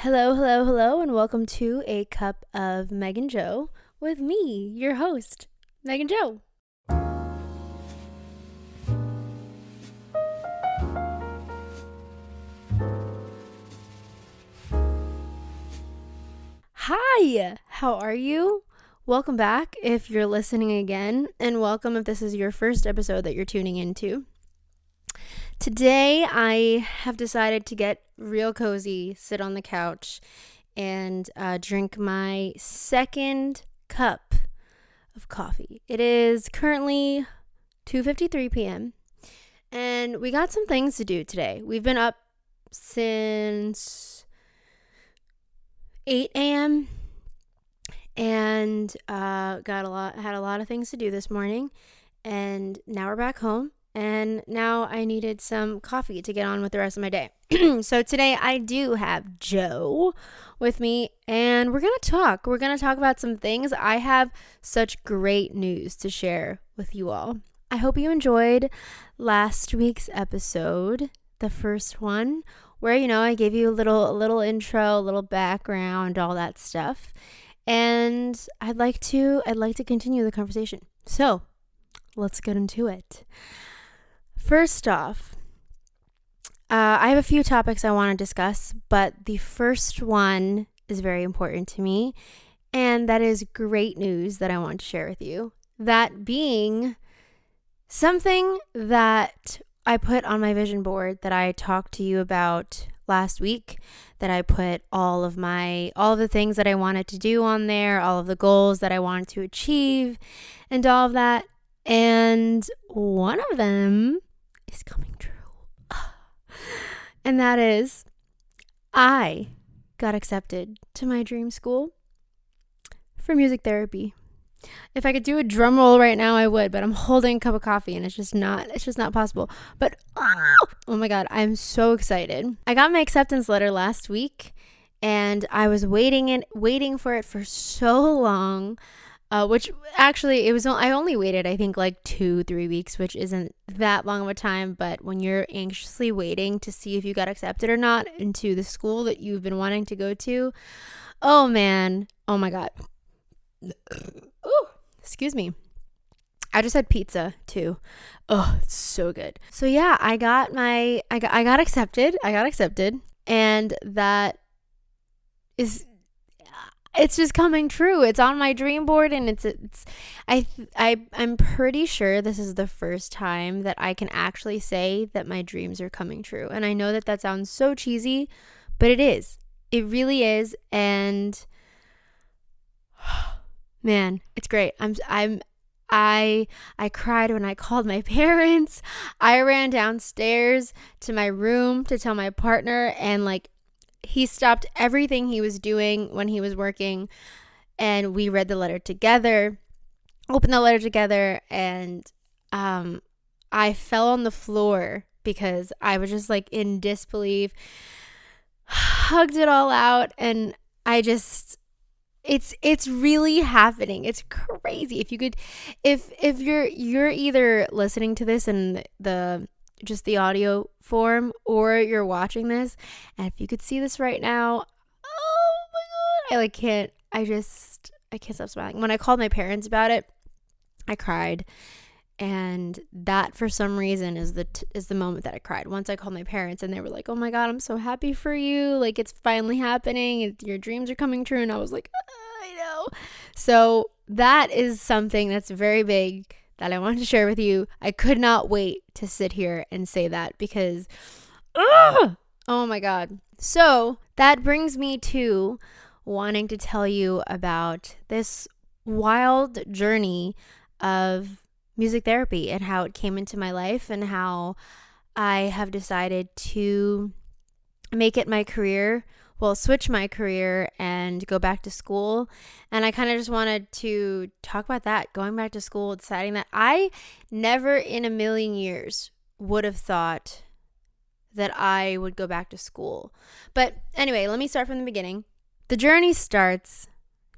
Hello, hello, hello, and welcome to A Cup of Meg and Joe with me, your host, Meg and Joe. Hi, how are you? Welcome back if you're listening again, and welcome if this is your first episode that you're tuning into. Today, I have decided to get real cozy, sit on the couch, and drink my second cup of coffee. It is currently 2:53 p.m. and we got some things to do today. We've been up since 8 a.m. and had a lot of things to do this morning, and now we're back home. And now I needed some coffee to get on with the rest of my day. So today I do have Joe with me, and we're going to talk. We're going to talk about some things. I have such great news to share with you all. I hope you enjoyed last week's episode, the first one, where, I gave you a little intro, a little background, all that stuff. And I'd like to continue the conversation. So let's get into it. First off, I have a few topics I want to discuss, but the first one is very important to me, and that is great news that I want to share with you. That being something that I put on my vision board that I talked to you about last week, that I put all of the things that I wanted to do on there, all of the goals that I wanted to achieve, and all of that. And one of them is coming true. And that is, I got accepted to my dream school for music therapy. If I could do a drum roll right now, I would, but I'm holding a cup of coffee and it's just not possible. But oh my God, I'm so excited. I got my acceptance letter last week, and I was waiting for it for so long. Which actually I only waited, I think, like 2-3 weeks, which isn't that long of a time. But when you're anxiously waiting to see if you got accepted or not into the school that you've been wanting to go to, oh man, oh my God. Ooh, excuse me. I just had pizza too. Oh, it's so good. So yeah, I got accepted. I got accepted, and that is. It's just coming true. It's on my dream board, and I'm pretty sure this is the first time that I can actually say that my dreams are coming true. And I know that sounds so cheesy, but it is. It really is. And man, it's great. I cried when I called my parents. I ran downstairs to my room to tell my partner, and he stopped everything he was doing when he was working, and we read the letter together, opened the letter together, and I fell on the floor because I was just in disbelief, hugged it all out, and it's really happening. It's crazy. If you're either listening to this in the audio form, or you're watching this, and if you could see this right now, oh my God, I can't stop smiling. When I called my parents about it, I cried, and that for some reason is the moment that I cried. Once I called my parents, and they were like, oh my God, I'm so happy for you, it's finally happening, your dreams are coming true. And I was like, I know. So that is something that's very big that I wanted to share with you. I could not wait to sit here and say that because, oh my God. So that brings me to wanting to tell you about this wild journey of music therapy and how it came into my life, and how I have decided to make it my career. Well, switch my career and go back to school. And I kind of just wanted to talk about that, going back to school, deciding that I never in a million years would have thought that I would go back to school. But anyway, let me start from the beginning. The journey starts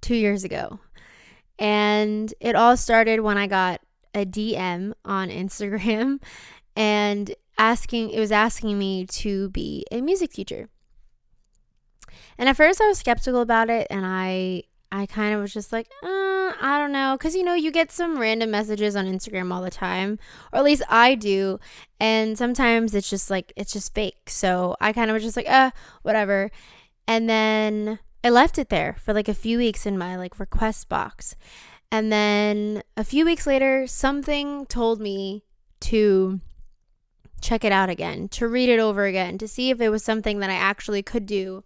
2 years ago, and it all started when I got a DM on Instagram, and it was asking me to be a music teacher. And at first I was skeptical about it, and I kind of was just like, I don't know. Because, you get some random messages on Instagram all the time, or at least I do. And sometimes it's just like, it's just fake. So I kind of was just like, whatever. And then I left it there for like a few weeks in my like request box. And then a few weeks later, something told me to check it out again, to read it over again, to see if it was something that I actually could do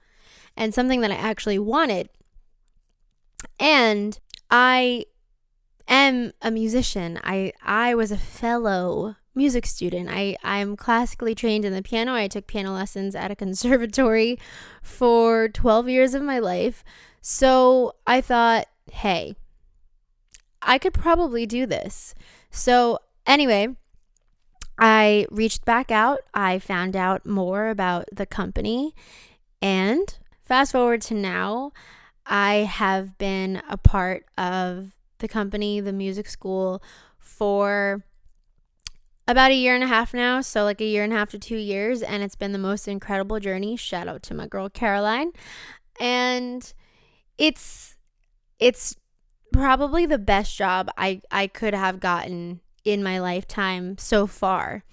and something that I actually wanted. And I am a musician. I was a fellow music student. I'm classically trained in the piano. I took piano lessons at a conservatory for 12 years of my life. So I thought, hey, I could probably do this. So anyway, I reached back out. I found out more about the company, and fast forward to now, I have been a part of the company, the music school, for about a year and a half now. So like a year and a half to 2 years. And it's been the most incredible journey. Shout out to my girl, Caroline. And it's probably the best job I could have gotten in my lifetime so far.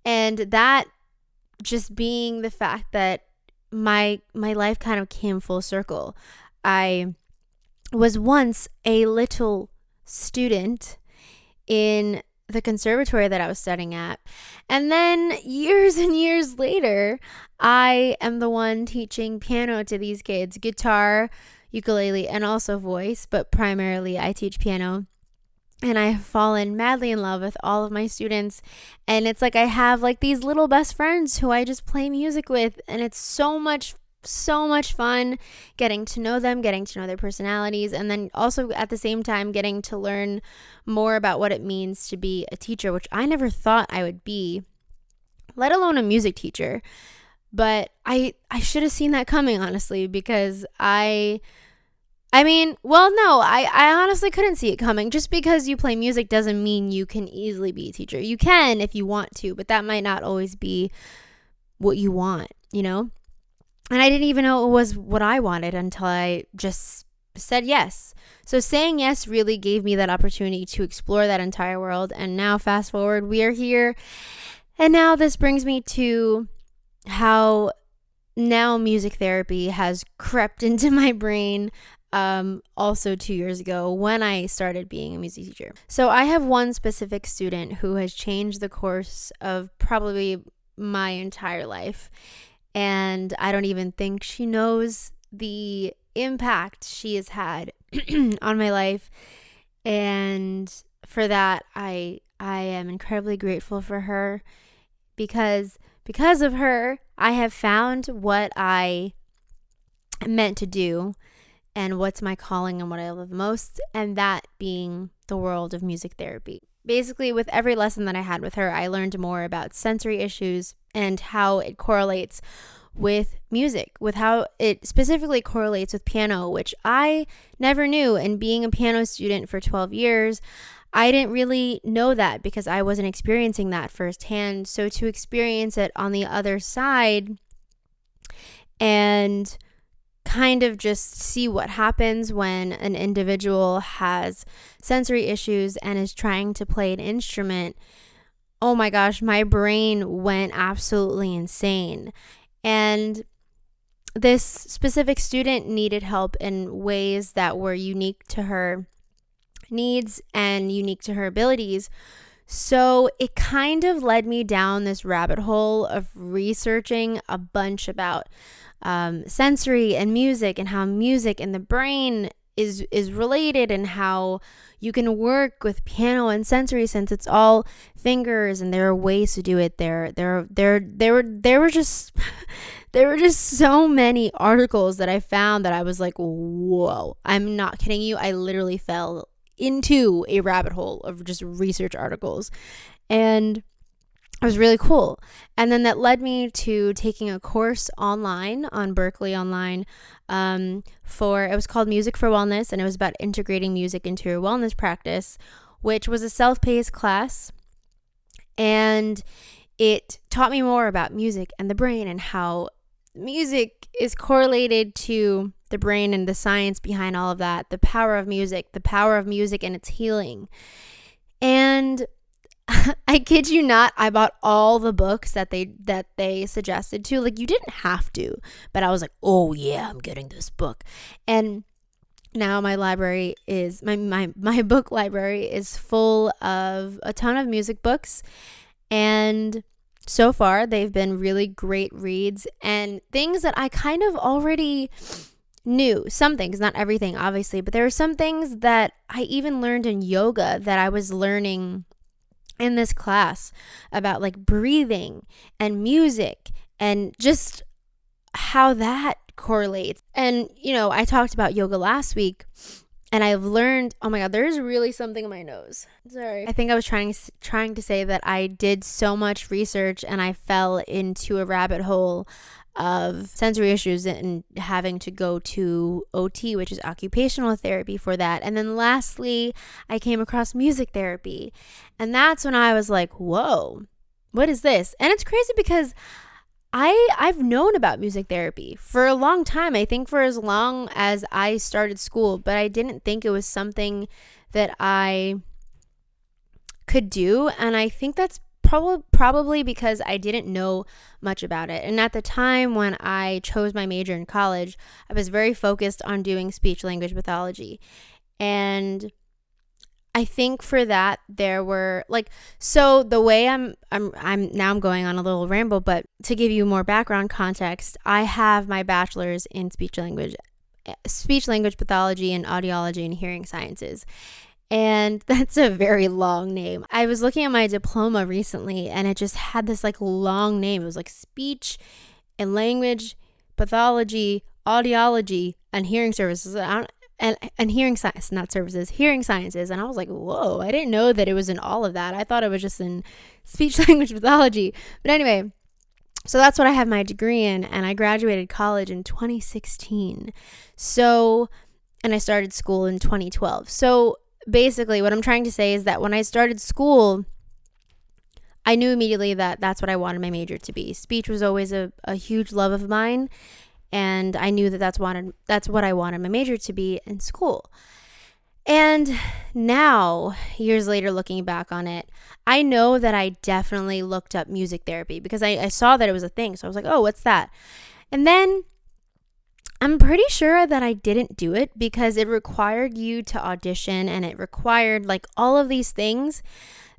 And that just being the fact that my life kind of came full circle. I was once a little student in the conservatory that I was studying at. And then years and years later, I am the one teaching piano to these kids, guitar, ukulele, and also voice, but primarily I teach piano. And I have fallen madly in love with all of my students. And it's like I have like these little best friends who I just play music with. And it's so much fun getting to know them, getting to know their personalities, and then also at the same time getting to learn more about what it means to be a teacher, which I never thought I would be, let alone a music teacher. But I should have seen that coming, honestly, because I honestly couldn't see it coming. Just because you play music doesn't mean you can easily be a teacher. You can if you want to, but that might not always be what you want, And I didn't even know it was what I wanted until I just said yes. So saying yes really gave me that opportunity to explore that entire world. And now fast forward, we are here. And now this brings me to how now music therapy has crept into my brain. Also 2 years ago when I started being a music teacher. So I have one specific student who has changed the course of probably my entire life. And I don't even think she knows the impact she has had on my life. And for that, I am incredibly grateful for her, because of her, I have found what I meant to do and what's my calling and what I love most, and that being the world of music therapy. Basically, with every lesson that I had with her, I learned more about sensory issues and how it correlates with music, with how it specifically correlates with piano, which I never knew. And being a piano student for 12 years, I didn't really know that because I wasn't experiencing that firsthand. So to experience it on the other side and kind of just see what happens when an individual has sensory issues and is trying to play an instrument, oh my gosh, my brain went absolutely insane. And this specific student needed help in ways that were unique to her needs and unique to her abilities. So it kind of led me down this rabbit hole of researching a bunch about sensory and music, and how music and the brain is related, and how you can work with piano and sensory since it's all fingers, and there are ways to do it. There were just so many articles that I found that I was like, whoa, I'm not kidding you. I literally fell into a rabbit hole of just research articles, and it was really cool. And then that led me to taking a course online on Berkeley Online it was called Music for Wellness, and it was about integrating music into your wellness practice, which was a self-paced class. And it taught me more about music and the brain and how music is correlated to the brain and the science behind all of that, the power of music and its healing. And I kid you not, I bought all the books that they suggested to. Like, you didn't have to, but I was like, oh yeah, I'm getting this book. And now my library is my book library is full of a ton of music books, and so far they've been really great reads and things that I kind of already knew. Some things, not everything obviously, but there are some things that I even learned in yoga that I was learning in this class about, like breathing and music and just how that correlates. And I talked about yoga last week, and I've learned, oh my god, there's really something in my nose. Sorry. I think I was trying to say that I did so much research and I fell into a rabbit hole of sensory issues and having to go to OT, which is occupational therapy, for that. And then lastly, I came across music therapy. And that's when I was like, whoa, what is this? And it's crazy because I've known about music therapy for a long time. I think for as long as I started school, but I didn't think it was something that I could do. And I think that's probably because I didn't know much about it. And at the time when I chose my major in college, I was very focused on doing speech language pathology. And I think for that there were so the way I'm going on a little ramble, but to give you more background context, I have my bachelor's in speech language pathology and audiology and hearing sciences. And that's a very long name. I was looking at my diploma recently and it just had this long name. It was speech and language pathology, audiology, and hearing services. And hearing science, not services, hearing sciences. And I was like, whoa, I didn't know that it was in all of that. I thought it was just in speech language pathology. But anyway, so that's what I have my degree in. And I graduated college in 2016. And I started school in 2012. So basically what I'm trying to say is that when I started school, I knew immediately that that's what I wanted my major to be. Speech was always a huge love of mine. And I knew that that's what I wanted my major to be in school. And now, years later, looking back on it, I know that I definitely looked up music therapy because I saw that it was a thing. So I was like, oh, what's that? And then I'm pretty sure that I didn't do it because it required you to audition and it required all of these things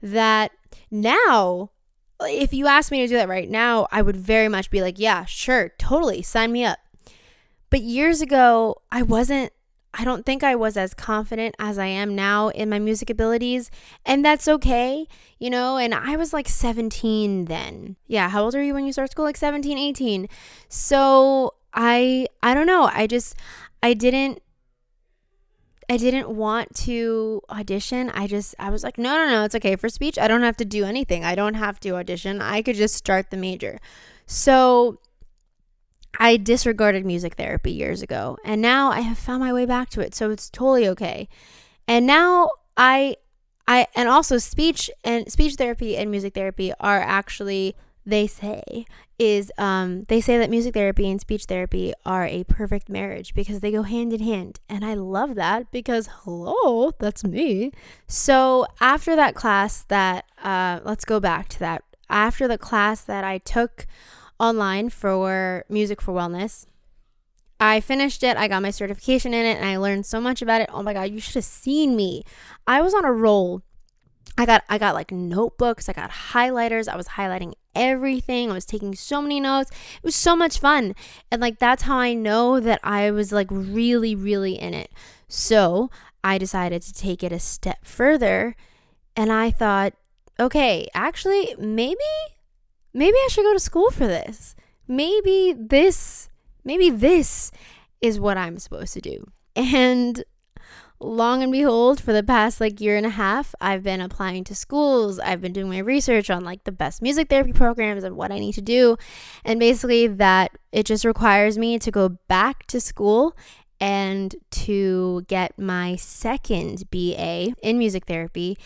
that now, if you asked me to do that right now, I would very much be like, yeah, sure, totally, sign me up. But years ago, I don't think I was as confident as I am now in my music abilities. And that's okay, and I was 17 then. Yeah, how old are you when you start school? 17, 18. So I don't know. I didn't want to audition. I was like, no, it's okay. For speech, I don't have to do anything. I don't have to audition. I could just start the major. So I disregarded music therapy years ago, and now I have found my way back to it. So it's totally okay. And now and also speech therapy and music therapy are actually, they say that music therapy and speech therapy are a perfect marriage because they go hand in hand. And I love that because, hello, that's me. So after that class let's go back to that. After the class that I took online for Music for Wellness, I finished it. I got my certification in it and I learned so much about it. Oh my God, you should have seen me. I was on a roll. I got notebooks, I got highlighters, I was highlighting everything. I was taking so many notes. It was so much fun. And that's how I know that I was really, really in it. So I decided to take it a step further. And I thought, okay, actually, maybe I should go to school for this. Maybe this is what I'm supposed to do. And long and behold, for the past year and a half, I've been applying to schools. I've been doing my research on the best music therapy programs and what I need to do. And basically that it just requires me to go back to school and to get my second BA in music therapy.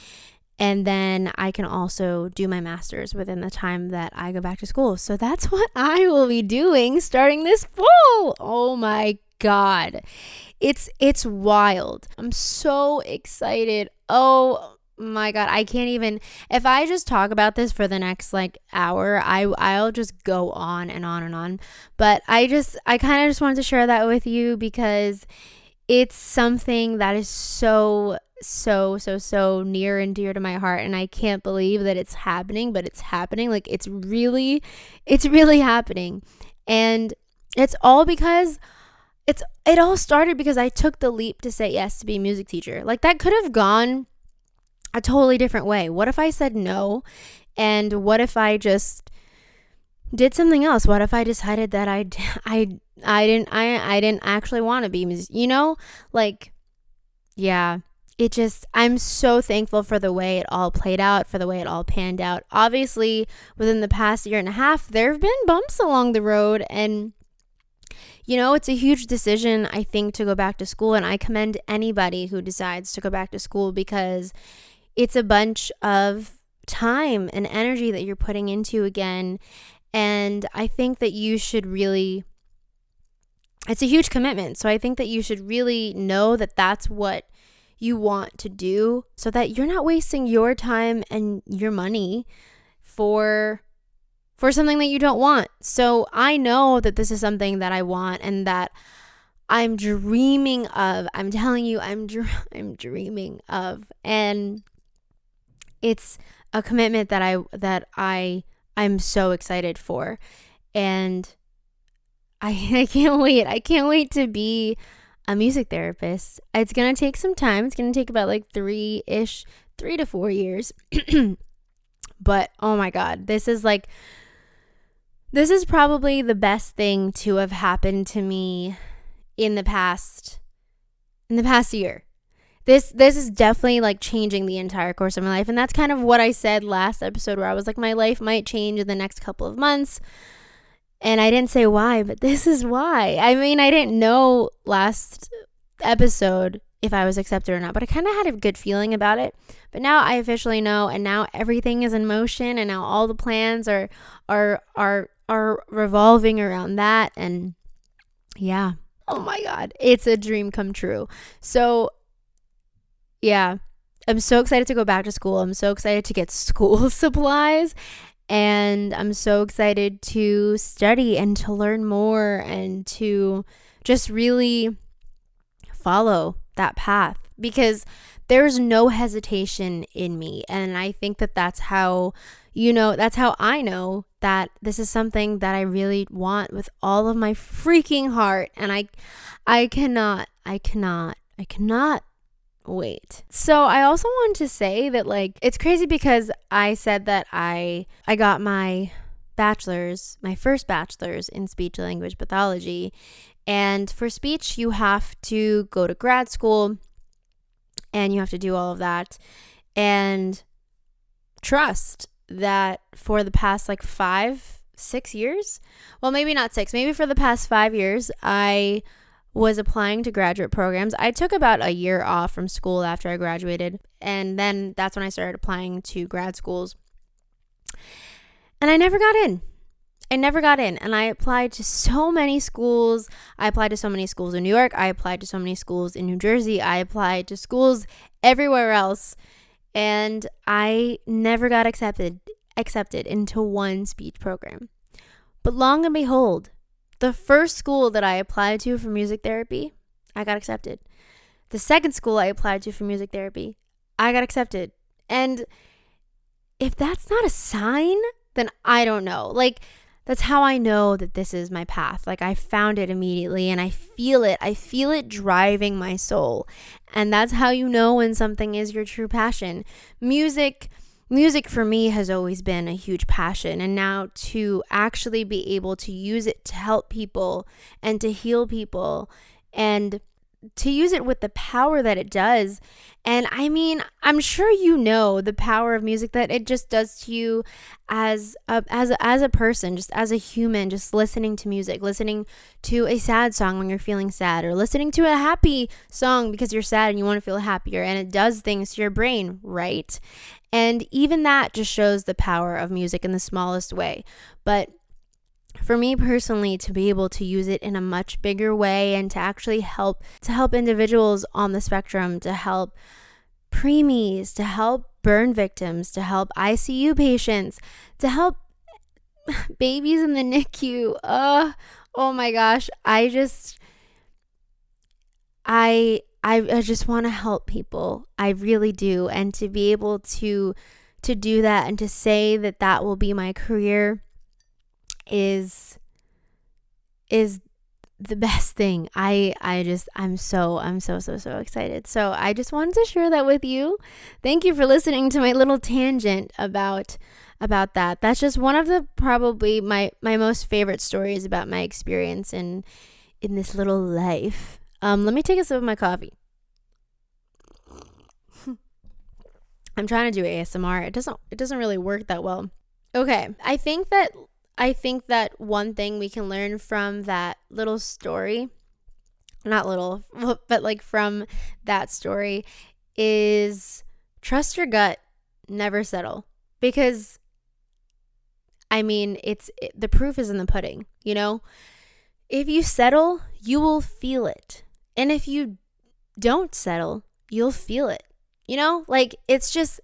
And then I can also do my master's within the time that I go back to school. So that's what I will be doing starting this fall. Oh my God. It's wild. I'm so excited. Oh my God. I can't even, if I just talk about this for the next like hour, I'll just go on and on and on. But I kind of just wanted to share that with you because it's something that is so near and dear to my heart, and I can't believe that it's happening, but it's happening. Like it's really happening. And it's all because it all started because I took the leap to say yes to be a music teacher. Like that could have gone a totally different way. What if I said no? And what if I just did something else? What if I decided that I didn't actually want to be music, like, yeah, I'm so thankful for the way it all played out, for the way it all panned out. Obviously, within the past year and a half, there have been bumps along the road, and it's a huge decision, I think, to go back to school, and I commend anybody who decides to go back to school because it's a bunch of time and energy that you're putting into again. And I think that you should really, it's a huge commitment. So I think that you should really know that that's what you want to do so that you're not wasting your time and your money for something that you don't want. So I know that this is something that I want and that I'm dreaming of. I'm telling you, I'm dreaming of. And it's a commitment that I'm so excited for. And I can't wait. I can't wait to be a music therapist. It's going to take some time. It's going to take about like 3 to 4 years. But oh my God, this is probably the best thing to have happened to me in the past year. This is definitely like changing the entire course of my life. And that's kind of what I said last episode, where I was like, my life might change in the next couple of months. And I didn't say why, but this is why. I mean, I didn't know last episode if I was accepted or not, but I kind of had a good feeling about it. But now I officially know, and now everything is in motion, and now all the plans are revolving around that. And yeah, oh my God, it's a dream come true. So yeah, I'm so excited to go back to school. I'm so excited to get school supplies, and I'm so excited to study and to learn more and to just really follow that path, because there's no hesitation in me. And I think that that's how I know that this is something that I really want with all of my freaking heart. And I cannot wait. So I also want to say that, like, it's crazy because I said that I got my first bachelor's in speech language pathology. And for speech, you have to go to grad school and you have to do all of that. And trust that for the past like 5-6 years, well, maybe not 6, maybe for the past 5 years, I was applying to graduate programs. I took about a year off from school after I graduated, and then that's when I started applying to grad schools. And I never got in. And I applied to so many schools. I applied to so many schools in New York. I applied to so many schools in New Jersey. I applied to schools everywhere else. And I never got accepted into one speech program. But long and behold, the first school that I applied to for music therapy, I got accepted. The second school I applied to for music therapy, I got accepted. And if that's not a sign, then I don't know. Like, that's how I know that this is my path. Like, I found it immediately and I feel it. I feel it driving my soul. And that's how you know when something is your true passion. Music for me has always been a huge passion. And now to actually be able to use it to help people and to heal people and to use it with the power that it does. And I mean, I'm sure you know the power of music that it just does to you as a person, just as a human, just listening to music, listening to a sad song when you're feeling sad, or listening to a happy song because you're sad and you want to feel happier, and it does things to your brain, right? And even that just shows the power of music in the smallest way. But for me personally, to be able to use it in a much bigger way and to actually help individuals on the spectrum, to help preemies, to help burn victims, to help ICU patients, to help babies in the NICU. Oh my gosh, I just want to help people. I really do. And to be able to do that and to say that that will be my career is the best thing. I'm so excited. So I just wanted to share that with you. Thank you for listening to my little tangent about that. That's just one of the probably my most favorite stories about my experience in this little life. Let me take a sip of my coffee. I'm trying to do ASMR. It doesn't really work that well. Okay, I think that one thing we can learn from that little story, not little, but like from that story, is trust your gut, never settle. Because, I mean, the proof is in the pudding, you know? If you settle, you will feel it. And if you don't settle, you'll feel it. You know, like it's just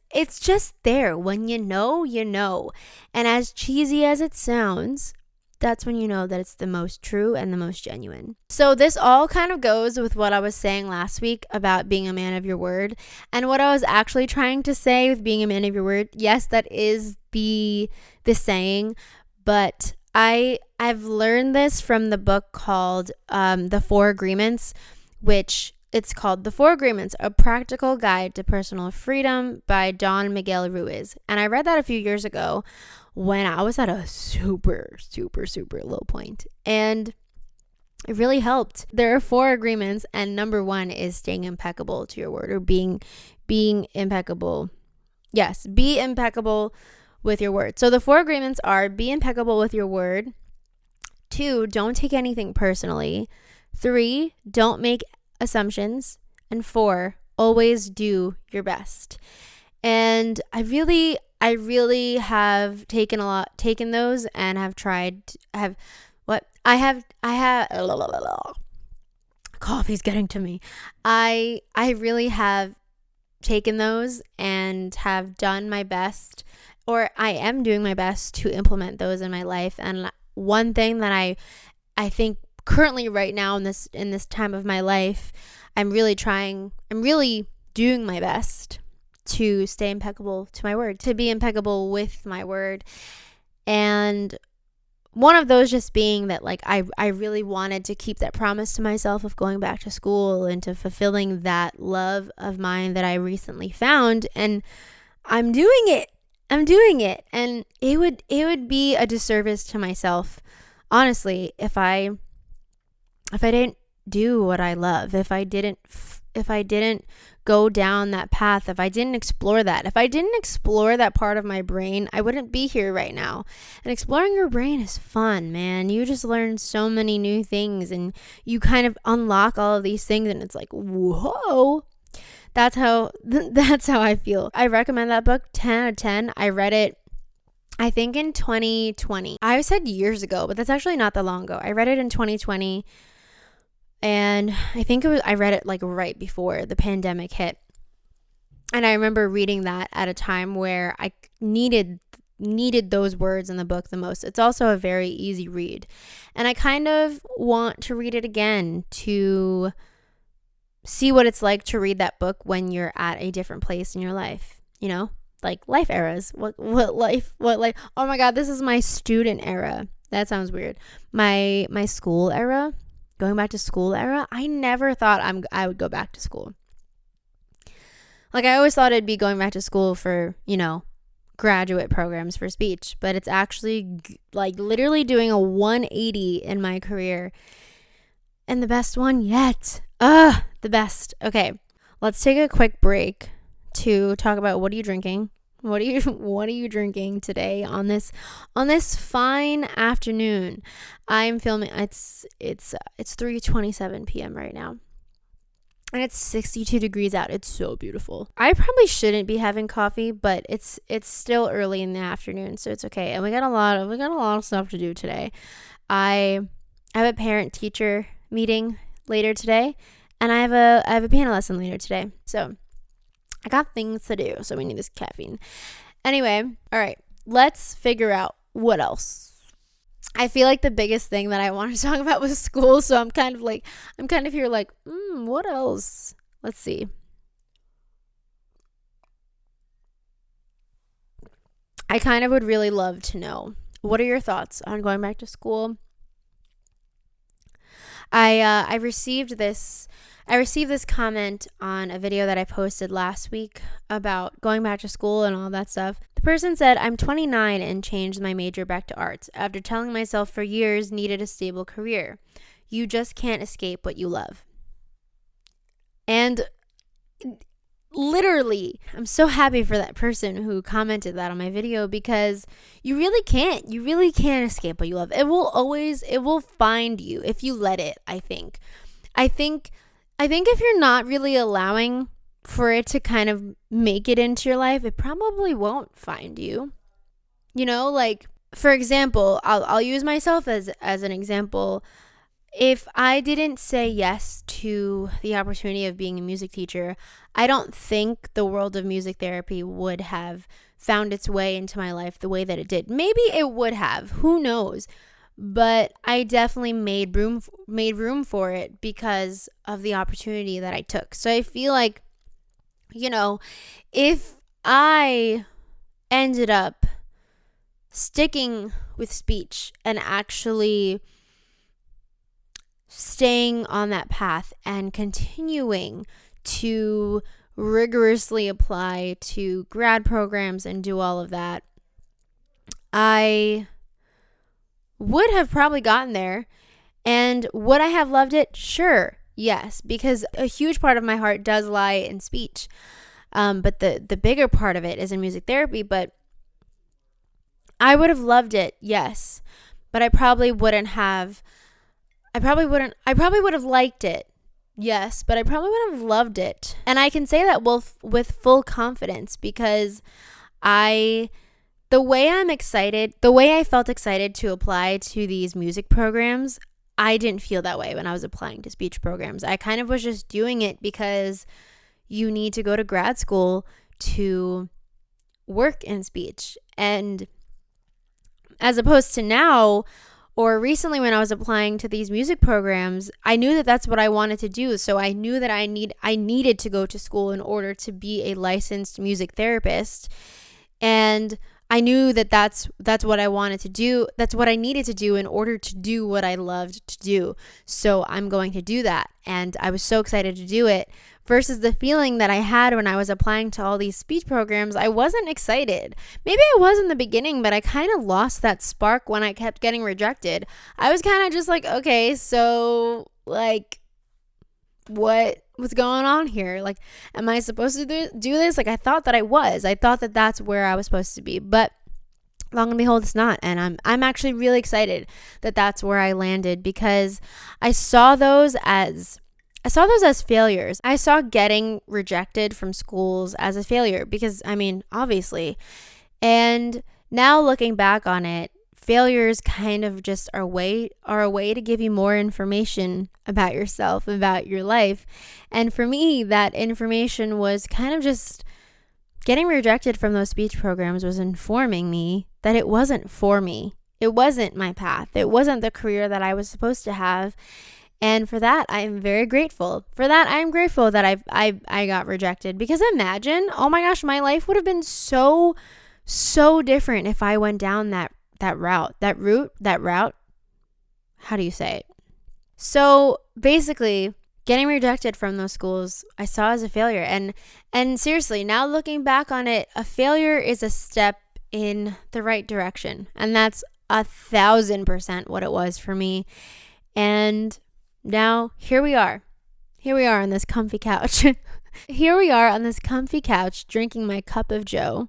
there. When you know, you know. And as cheesy as it sounds, that's when you know that it's the most true and the most genuine. So this all kind of goes with what I was saying last week about being a man of your word, and what I was actually trying to say with being a man of your word. Yes, that is the saying, but I've learned this from the book called The Four Agreements, which it's called The Four Agreements, A Practical Guide to Personal Freedom by Don Miguel Ruiz. And I read that a few years ago when I was at a super low point. And it really helped. There are 4 agreements, and number 1 is staying impeccable to your word, or being impeccable. Yes, be impeccable with your word. So the 4 agreements are: be impeccable with your word. 2, don't take anything personally. 3, don't make assumptions. And 4, always do your best. And I really have taken those and have tried coffee's getting to me. I really have taken those and have done my best, or I am doing my best to implement those in my life. And one thing that I think currently right now in this time of my life, I'm really doing my best to stay impeccable to my word, to be impeccable with my word. And one of those just being that, like, I really wanted to keep that promise to myself of going back to school and to fulfilling that love of mine that I recently found. And I'm doing it. And it would be a disservice to myself, honestly, if I didn't do what I love, if I didn't go down that path, if I didn't explore that part of my brain, I wouldn't be here right now. And exploring your brain is fun, man. You just learn so many new things, and you kind of unlock all of these things, and it's like, whoa. That's how I feel. I recommend that book 10 out of 10. I read it, I think, in 2020. I said years ago, but that's actually not that long ago. I read it in 2020. And I think I read it like right before the pandemic hit. And I remember reading that at a time where I needed those words in the book the most. It's also a very easy read. And I kind of want to read it again to see what it's like to read that book when you're at a different place in your life, you know? Like life eras. What life? Oh my God, this is my student era. That sounds weird. My school era. Going back to school era, I never thought I would go back to school. Like, I always thought it'd be going back to school for, you know, graduate programs for speech, but it's actually like literally doing a 180 in my career, and the best one yet. The best. Okay, let's take a quick break to talk about what are you drinking? What are you drinking today on this fine afternoon? I'm filming. It's 3:27 p.m. right now. And it's 62 degrees out. It's so beautiful. I probably shouldn't be having coffee, but it's still early in the afternoon, so it's okay. And we got a lot of stuff to do today. I have a parent teacher meeting later today, and I have a piano lesson later today. So I got things to do, so we need this caffeine. Anyway, all right, let's figure out what else. I feel like the biggest thing that I want to talk about was school, so I'm kind of here like, what else? Let's see. I kind of would really love to know, what are your thoughts on going back to school? I received this comment on a video that I posted last week about going back to school and all that stuff. The person said, I'm 29 and changed my major back to arts after telling myself for years needed a stable career. You just can't escape what you love. And literally, I'm so happy for that person who commented that on my video, because you really can't escape what you love. It will find you if you let it. I think if you're not really allowing for it to kind of make it into your life, it probably won't find you. You know, like, for example, I'll use myself as an example. If I didn't say yes to the opportunity of being a music teacher, I don't think the world of music therapy would have found its way into my life the way that it did. Maybe it would have, who knows? But I definitely made room for it because of the opportunity that I took. So I feel like, you know, if I ended up sticking with speech and actually staying on that path and continuing to rigorously apply to grad programs and do all of that, I would have probably gotten there. And would I have loved it? Sure, yes, because a huge part of my heart does lie in speech. But the bigger part of it is in music therapy. But I would have loved it, yes. But I probably would have liked it, yes, but I probably wouldn't have loved it. And I can say that with full confidence, because the way I felt excited to apply to these music programs, I didn't feel that way when I was applying to speech programs. I kind of was just doing it because you need to go to grad school to work in speech. And as opposed to now, or recently when I was applying to these music programs, I knew that that's what I wanted to do. So I knew that I needed to go to school in order to be a licensed music therapist. And I knew that that's what I wanted to do. That's what I needed to do in order to do what I loved to do. So I'm going to do that. And I was so excited to do it, versus the feeling that I had when I was applying to all these speech programs. I wasn't excited. Maybe I was in the beginning, but I kind of lost that spark when I kept getting rejected. I was kind of just like, okay, so like, what's going on here? Like, am I supposed to do this? Like, I thought that that's where I was supposed to be, but long and behold, it's not. And I'm actually really excited that that's where I landed, because I saw those as failures. I saw getting rejected from schools as a failure, because I mean, obviously. And now looking back on it, failures kind of just are a way to give you more information about yourself, about your life. And for me, that information was kind of just getting rejected from those speech programs was informing me that it wasn't for me. It wasn't my path. It wasn't the career that I was supposed to have. And for that, I am very grateful. For that, I am grateful that I got rejected, because imagine, oh my gosh, my life would have been so different if I went down that route. How do you say it? So basically, getting rejected from those schools, I saw as a failure. And seriously, now looking back on it, a failure is a step in the right direction. And that's 1,000% what it was for me. And now here we are. here we are on this comfy couch. Here we are on this comfy couch drinking my cup of joe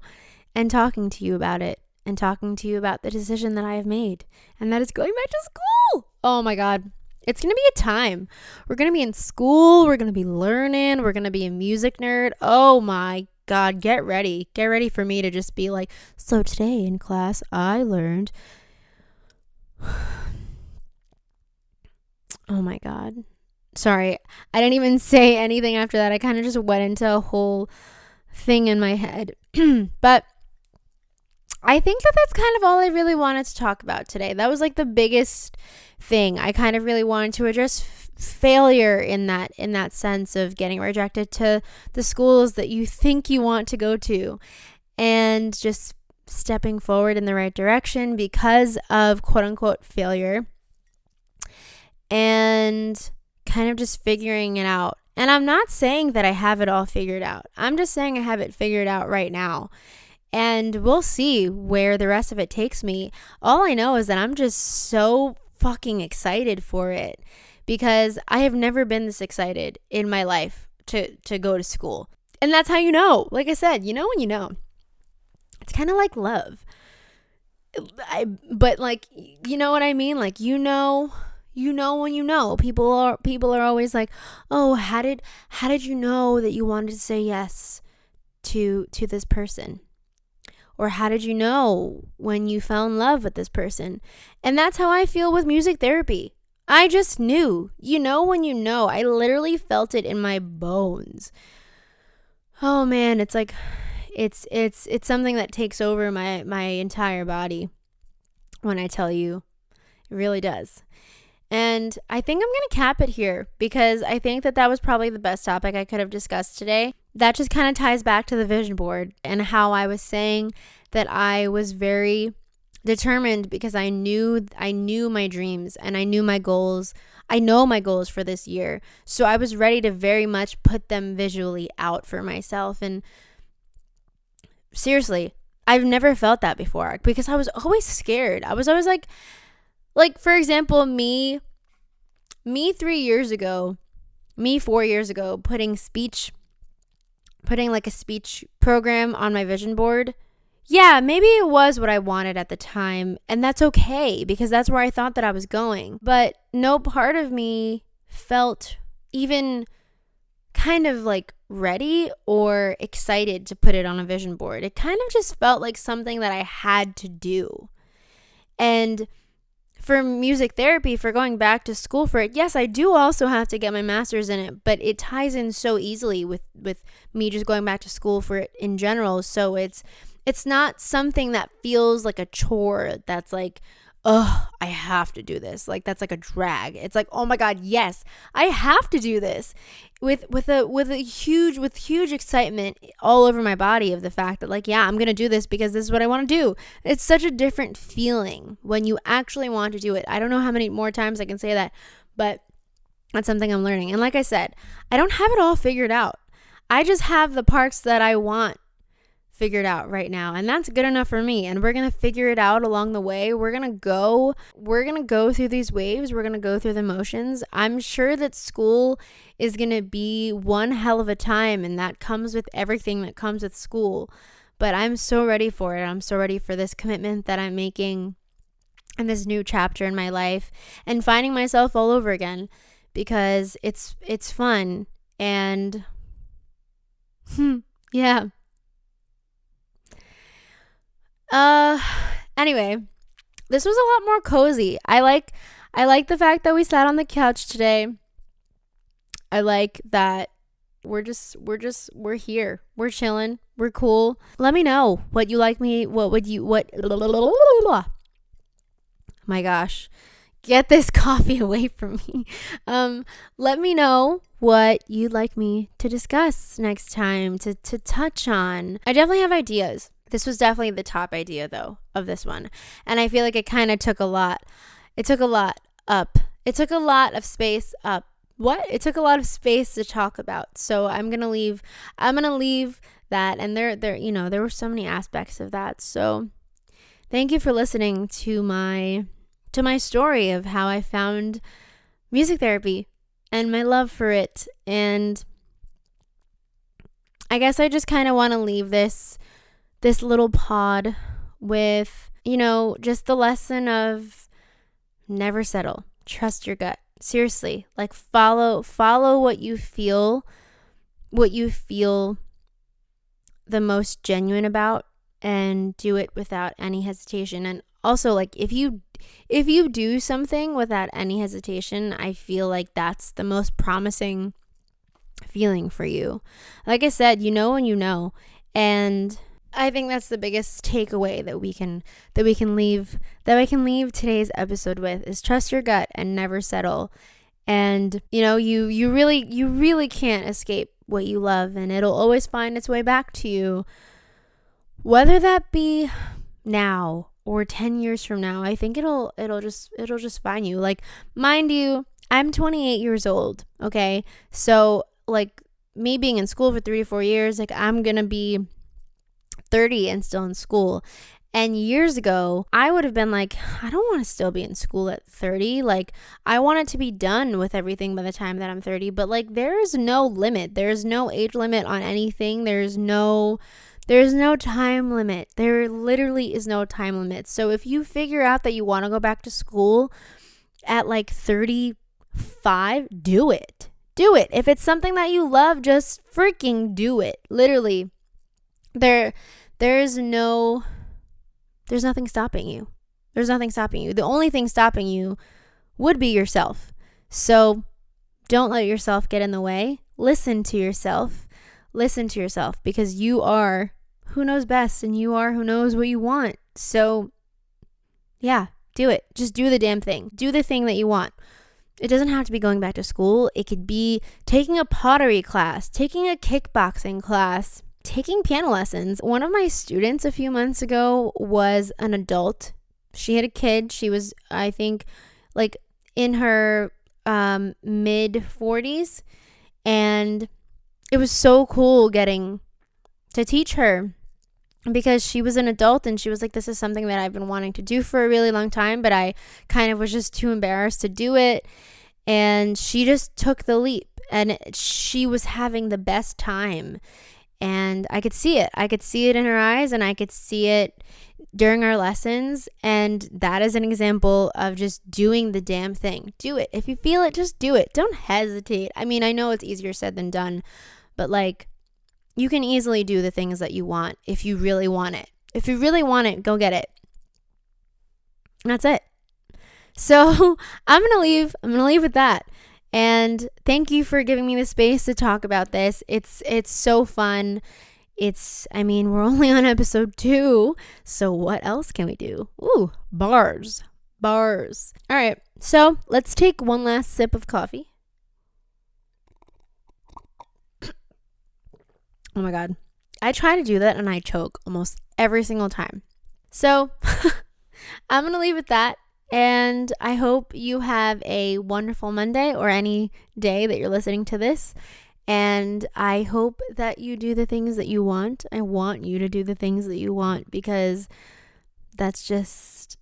and talking to you about it and talking to you about the decision that I have made, and that is going back to school. Oh my God. It's going to be a time. We're going to be in school. We're going to be learning. We're going to be a music nerd. Oh my God. Get ready. Get ready for me to just be like, so today in class, I learned. Oh my God. Sorry. I didn't even say anything after that. I kind of just went into a whole thing in my head. But I think that that's kind of all I really wanted to talk about today. That was like the biggest thing. I kind of really wanted to address failure in that sense of getting rejected to the schools that you think you want to go to, and just stepping forward in the right direction because of quote unquote failure, and kind of just figuring it out. And I'm not saying that I have it all figured out. I'm just saying I have it figured out right now. And we'll see where the rest of it takes me. All I know is that I'm just so fucking excited for it, because I have never been this excited in my life to go to school. And that's how you know. Like I said, you know when you know. It's kind of like love. But like, you know what I mean? Like, you know when you know. People are always like, "Oh, how did you know that you wanted to say yes to this person?" Or how did you know when you fell in love with this person? And that's how I feel with music therapy. I just knew. You know when you know. I literally felt it in my bones. Oh man, it's like it's something that takes over my entire body when I tell you. It really does. And I think I'm going to cap it here, because I think that was probably the best topic I could have discussed today. That just kind of ties back to the vision board and how I was saying that I was very determined because I knew my dreams and I knew my goals. I know my goals for this year. So I was ready to very much put them visually out for myself. And seriously, I've never felt that before, because I was always scared. I was always like for example, me 4 years ago, putting like a speech program on my vision board. Yeah, maybe it was what I wanted at the time, and that's okay, because that's where I thought that I was going. But no part of me felt even kind of like ready or excited to put it on a vision board. It kind of just felt like something that I had to do. And for music therapy, for going back to school for it, yes, I do also have to get my master's in it, but it ties in so easily with me just going back to school for it in general. So it's not something that feels like a chore that's like, oh, I have to do this. Like, that's like a drag. It's like, oh my God, yes, I have to do this, with huge excitement all over my body of the fact that, like, yeah, I'm gonna do this because this is what I want to do. It's such a different feeling when you actually want to do it. I don't know how many more times I can say that, but that's something I'm learning. And like I said, I don't have it all figured out. I just have the parts that I want figured out right now, and that's good enough for me. And we're gonna figure it out along the way. We're gonna go through these waves. We're gonna go through the motions. I'm sure that school is gonna be one hell of a time, and that comes with everything that comes with school. But I'm so ready for it. I'm so ready for this commitment that I'm making and this new chapter in my life, and finding myself all over again, because it's fun. And yeah. Anyway, this was a lot more cozy. I like the fact that we sat on the couch today. I like that we're here. We're chilling. We're cool. Let me know what you like me. My gosh. Get this coffee away from me. Let me know what you'd like me to discuss next time, to touch on. I definitely have ideas. This was definitely the top idea, though, of this one. And I feel like it kind of took a lot. It took a lot up. It took a lot of space up. What? It took a lot of space to talk about. So I'm going to leave that. And there were so many aspects of that. So thank you for listening to my story of how I found music therapy and my love for it. And I guess I just kind of want to leave this little pod with, just the lesson of never settle. Trust your gut. Seriously, like follow what you feel the most genuine about, and do it without any hesitation. And also, like, if you do something without any hesitation, I feel like that's the most promising feeling for you. Like I said, when you know. And I think that's the biggest takeaway that we can leave today's episode with, is trust your gut and never settle. And you really can't escape what you love, and it'll always find its way back to you, whether that be now or 10 years from now. I think it'll just find you. Like, mind you, I'm 28 years old, okay? So, like, me being in school for 3 to 4 years, like, I'm gonna be 30 and still in school. And years ago, I would have been like, I don't want to still be in school at 30. Like, I want it to be done with everything by the time that I'm 30. But, like, there is no limit. There's no age limit on anything. There's no time limit. There literally is no time limit. So if you figure out that you want to go back to school at like 35, do it. Do it. If it's something that you love, just freaking do it. Literally. There's nothing stopping you. There's nothing stopping you. The only thing stopping you would be yourself. So don't let yourself get in the way. Listen to yourself. Because you are who knows best, and you are who knows what you want. So yeah, do it. Just do the damn thing. Do the thing that you want. It doesn't have to be going back to school. It could be taking a pottery class, taking a kickboxing class, taking piano lessons. One of my students a few months ago was an adult. She had a kid. She was, I think, like in her mid 40s. And it was so cool getting to teach her, because she was an adult and she was like, this is something that I've been wanting to do for a really long time, but I kind of was just too embarrassed to do it. And she just took the leap, and she was having the best time. And I could see it. I could see it in her eyes, and I could see it during our lessons. And that is an example of just doing the damn thing. Do it. If you feel it, just do it. Don't hesitate. I mean, I know it's easier said than done, but like, you can easily do the things that you want if you really want it. If you really want it, go get it. And that's it. So I'm going to leave with that. And thank you for giving me the space to talk about this. It's so fun. We're only on episode 2. So what else can we do? Ooh, bars. All right. So let's take one last sip of coffee. Oh my God. I try to do that and I choke almost every single time. So I'm going to leave it at that. And I hope you have a wonderful Monday, or any day that you're listening to this. And I hope that you do the things that you want. I want you to do the things that you want, because that's just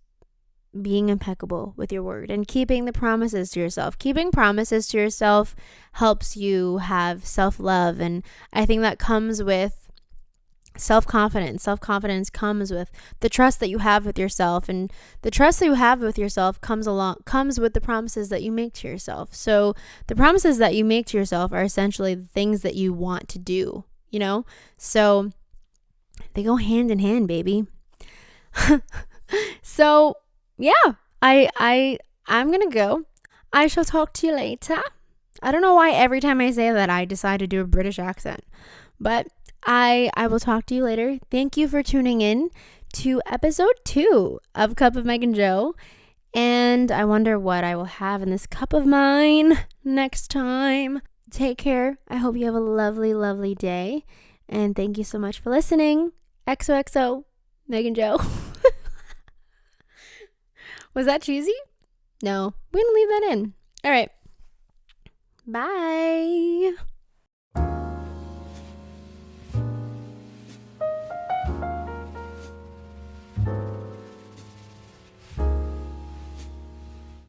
being impeccable with your word and keeping the promises to yourself. Keeping promises to yourself helps you have self-love. And I think that comes with self-confidence. Self-confidence comes with the trust that you have with yourself, and the trust that you have with yourself comes with the promises that you make to yourself. So the promises that you make to yourself are essentially the things that you want to do, so they go hand in hand, baby. So yeah, I'm gonna go. I shall talk to you later. I don't know why every time I say that I decide to do a British accent, but I will talk to you later. Thank you for tuning in to episode 2 of Cup of Meg and Joe. And I wonder what I will have in this cup of mine next time. Take care. I hope you have a lovely, lovely day. And thank you so much for listening. XOXO, Meg and Joe. Was that cheesy? No, we're going to leave that in. All right. Bye.